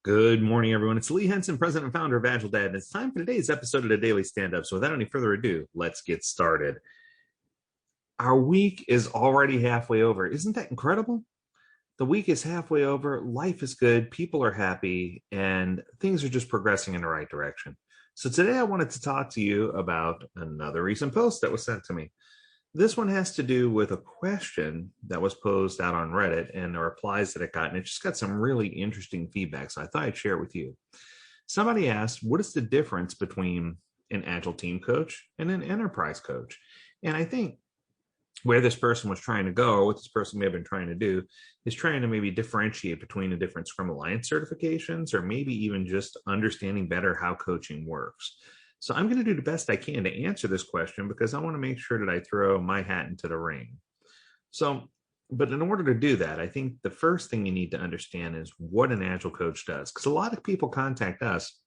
Good morning, everyone. It's Lee Henson, president and founder of AgileDad, and it's time for today's episode of the Daily Stand-Up. So without any further ado, let's get started. Our week is already halfway over. Isn't that incredible? The week is halfway over. Life is good. People are happy, and things are just progressing in the right direction. So today I wanted to talk to you about another recent post that was sent to me. This one has to do with a question that was posed out on Reddit and the replies that it got, and it just got some really interesting feedback, so I thought I'd share it with you. Somebody asked, what is the difference between an agile team coach and an enterprise coach? And I think where this person was trying to go, or what this person may have been trying to do, is trying to maybe differentiate between the different Scrum Alliance certifications, or maybe even just understanding better how coaching works. So I'm going to do the best I can to answer this question because I want to make sure that I throw my hat into the ring. But in order to do that, I think the first thing you need to understand is what an Agile coach does. Because a lot of people contact us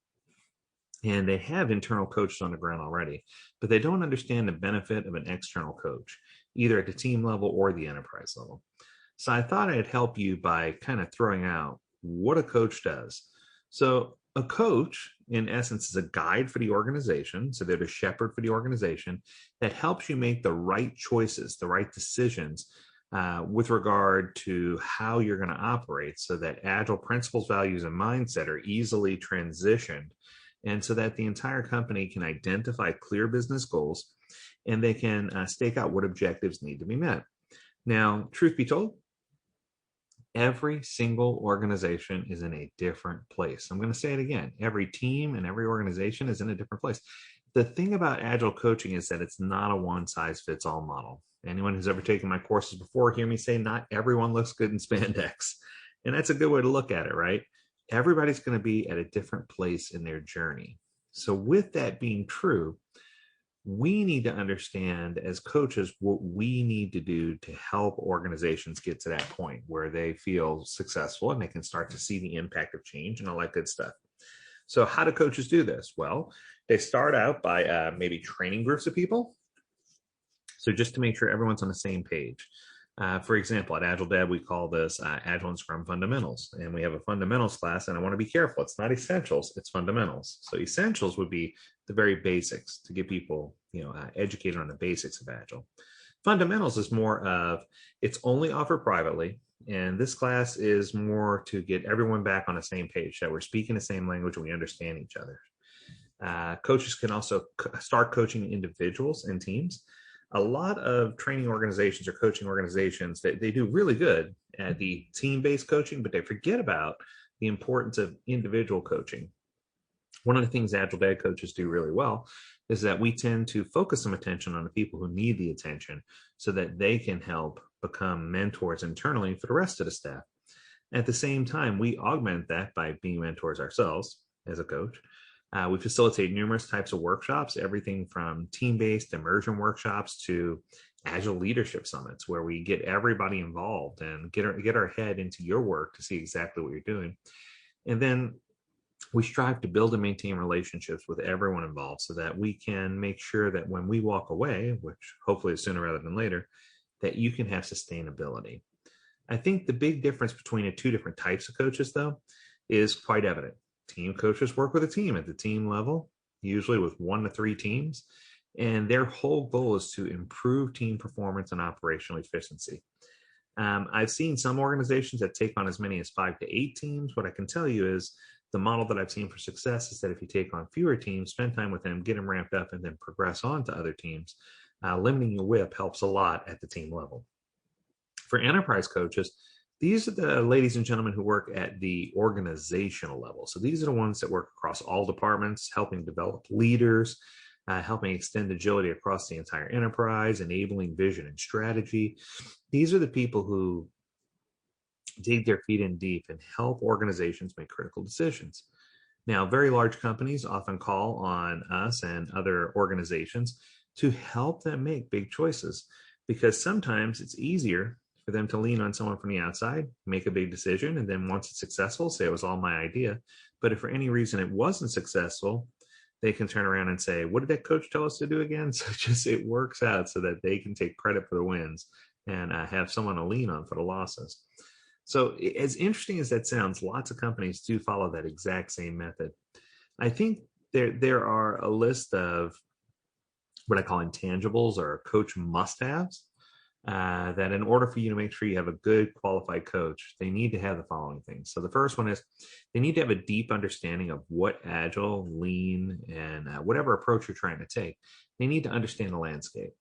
and they have internal coaches on the ground already, but they don't understand the benefit of an external coach, either at the team level or the enterprise level. So I thought I'd help you by kind of throwing out what a coach does. So a coach, in essence, is a guide for the organization. So they're the shepherd for the organization that helps you make the right choices, the right decisions with regard to how you're going to operate so that Agile principles, values, and mindset are easily transitioned, and so that the entire company can identify clear business goals and they can stake out what objectives need to be met. Now, truth be told, every single organization is in a different place. I'm going to say it again. Every team and every organization is in a different place. The thing about Agile coaching is that it's not a one-size-fits-all model. Anyone who's ever taken my courses before hear me say not everyone looks good in spandex. And that's a good way to look at it, right? Everybody's going to be at a different place in their journey. So with that being true, we need to understand as coaches what we need to do to help organizations get to that point where they feel successful and they can start to see the impact of change and all that good stuff. So how do coaches do this? Well, they start out by maybe training groups of people. So just to make sure everyone's on the same page. For example, at AgileDad, we call this Agile and Scrum Fundamentals. And we have a fundamentals class, and I want to be careful. It's not essentials, it's fundamentals. So essentials would be the very basics to get people educated on the basics of Agile. Fundamentals is more of, it's only offered privately. And this class is more to get everyone back on the same page, that we're speaking the same language and we understand each other. Coaches can also start coaching individuals and teams. A lot of training organizations or coaching organizations, they do really good at the team-based coaching, but they forget about the importance of individual coaching. One of the things AgileDad coaches do really well is that we tend to focus some attention on the people who need the attention so that they can help become mentors internally for the rest of the staff. At the same time, we augment that by being mentors ourselves as a coach. We facilitate numerous types of workshops, everything from team-based immersion workshops to Agile leadership summits, where we get everybody involved and get our head into your work to see exactly what you're doing. And then we strive to build and maintain relationships with everyone involved so that we can make sure that when we walk away, which hopefully is sooner rather than later, that you can have sustainability. I think the big difference between the two different types of coaches, though, is quite evident. Team coaches work with a team at the team level, usually with 1 to 3 teams, and their whole goal is to improve team performance and operational efficiency. I've seen some organizations that take on as many as 5 to 8 teams. What I can tell you is the model that I've seen for success is that if you take on fewer teams, spend time with them, get them ramped up, and then progress on to other teams, limiting your whip helps a lot at the team level. For enterprise coaches, these are the ladies and gentlemen who work at the organizational level. So these are the ones that work across all departments, helping develop leaders, helping extend agility across the entire enterprise, enabling vision and strategy. These are the people who dig their feet in deep and help organizations make critical decisions. Now, very large companies often call on us and other organizations to help them make big choices, because sometimes it's easier for them to lean on someone from the outside, make a big decision, and then once it's successful, say it was all my idea. But if for any reason it wasn't successful, they can turn around and say, what did that coach tell us to do again? So just it works out so that they can take credit for the wins and have someone to lean on for the losses. So as interesting as that sounds, lots of companies do follow that exact same method. I think there are a list of what I call intangibles or coach must-haves that in order for you to make sure you have a good qualified coach, they need to have the following things. So the first one is they need to have a deep understanding of what agile, lean, and whatever approach you're trying to take. They need to understand the landscape.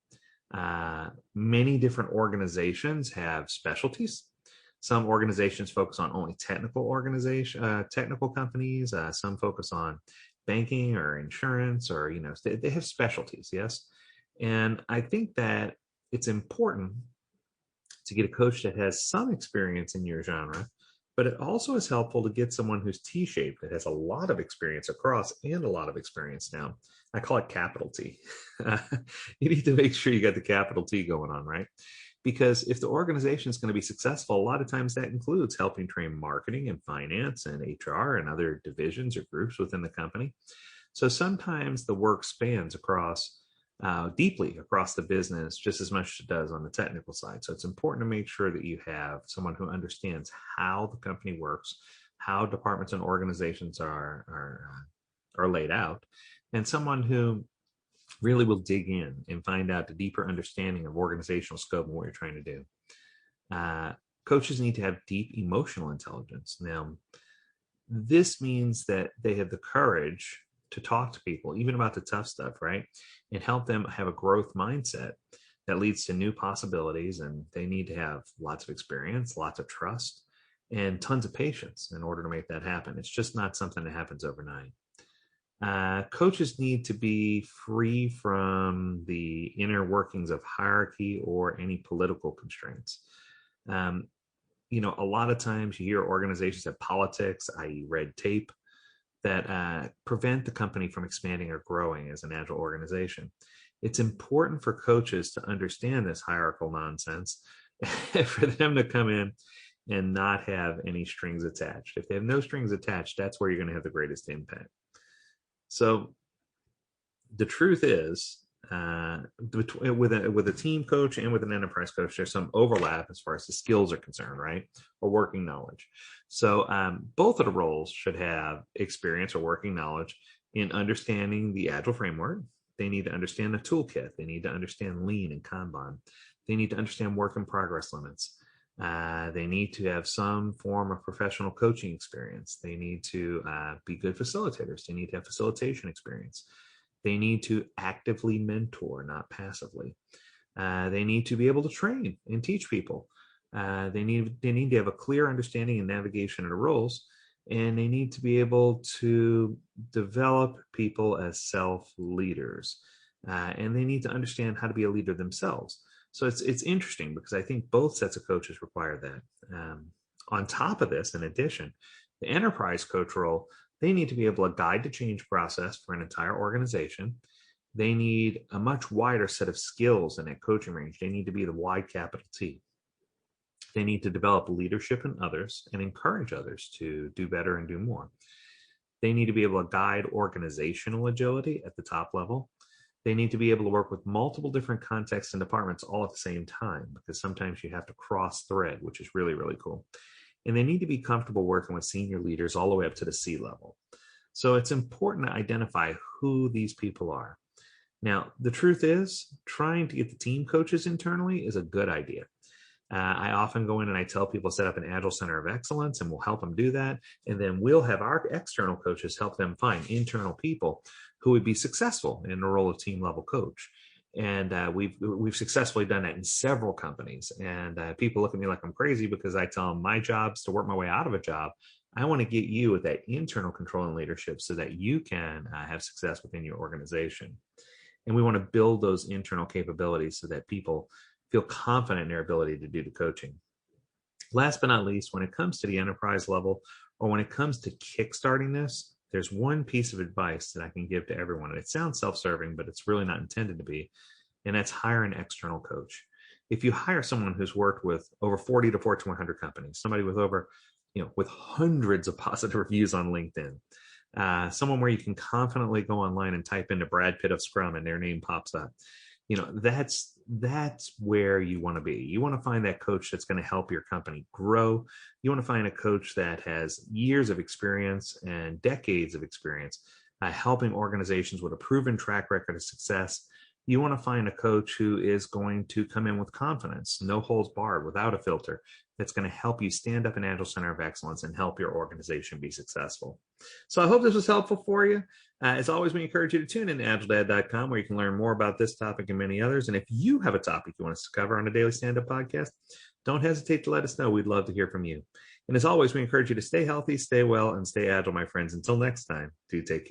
Many different organizations have specialties. Some organizations focus on only technical companies. Some focus on banking or insurance, or they have specialties. Yes, and I think that it's important to get a coach that has some experience in your genre, but it also is helpful to get someone who's T-shaped, that has a lot of experience across and a lot of experience now. I call it capital T. You need to make sure you got the capital T going on, right? Because if the organization is going to be successful, a lot of times that includes helping train marketing and finance and HR and other divisions or groups within the company. So sometimes the work spans across deeply across the business just as much as it does on the technical side. So it's important to make sure that you have someone who understands how the company works, how departments and organizations are laid out, and someone who really will dig in and find out the deeper understanding of organizational scope and what you're trying to do. Coaches need to have deep emotional intelligence. Now, this means that they have the courage to talk to people, even about the tough stuff, right? And help them have a growth mindset that leads to new possibilities. And they need to have lots of experience, lots of trust, and tons of patience in order to make that happen. It's just not something that happens overnight. Coaches need to be free from the inner workings of hierarchy or any political constraints. A lot of times you hear organizations have politics, i.e. red tape, that prevent the company from expanding or growing as an agile organization. It's important for coaches to understand this hierarchical nonsense for them to come in and not have any strings attached. If they have no strings attached, that's where you're going to have the greatest impact. So the truth is, with a team coach and with an enterprise coach, there's some overlap as far as the skills are concerned, right? Or working knowledge. So both of the roles should have experience or working knowledge in understanding the Agile framework. They need to understand the toolkit. They need to understand Lean and Kanban. They need to understand work in progress limits. They need to have some form of professional coaching experience. They need to be good facilitators. They need to have facilitation experience. They need to actively mentor, not passively. They need to be able to train and teach people. They need to have a clear understanding and navigation of the roles, and they need to be able to develop people as self-leaders. And they need to understand how to be a leader themselves. So it's interesting because I think both sets of coaches require that. On top of this, in addition, the enterprise coach role, they need to be able to guide the change process for an entire organization. They need a much wider set of skills in that coaching range. They need to be the wide capital T. They need to develop leadership in others and encourage others to do better and do more. They need to be able to guide organizational agility at the top level. They need to be able to work with multiple different contexts and departments all at the same time, because sometimes you have to cross thread, which is really, really cool. And they need to be comfortable working with senior leaders all the way up to the C level. So it's important to identify who these people are. Now, the truth is, trying to get the team coaches internally is a good idea. I often go in and I tell people set up an Agile Center of Excellence, and we'll help them do that. And then we'll have our external coaches help them find internal people who would be successful in the role of team level coach. And we've successfully done that in several companies. And people look at me like I'm crazy because I tell them my job's to work my way out of a job. I want to get you with that internal control and leadership so that you can have success within your organization. And we want to build those internal capabilities so that people feel confident in their ability to do the coaching. Last but not least, when it comes to the enterprise level, or when it comes to kickstarting this, there's one piece of advice that I can give to everyone. And it sounds self-serving, but it's really not intended to be. And that's hire an external coach. If you hire someone who's worked with over 40 to Fortune 100 companies, somebody with over, with hundreds of positive reviews on LinkedIn, someone where you can confidently go online and type into Brad Pitt of Scrum and their name pops up. That's where you want to be. You want to find that coach that's going to help your company grow. You want to find a coach that has years of experience and decades of experience helping organizations with a proven track record of success. You want to find a coach who is going to come in with confidence, no holds barred, without a filter, that's going to help you stand up an Agile Center of Excellence and help your organization be successful. So I hope this was helpful for you. As always, we encourage you to tune in to AgileDad.com, where you can learn more about this topic and many others. And if you have a topic you want us to cover on a Daily Stand-Up podcast, don't hesitate to let us know. We'd love to hear from you. And as always, we encourage you to stay healthy, stay well, and stay agile, my friends. Until next time, do take care.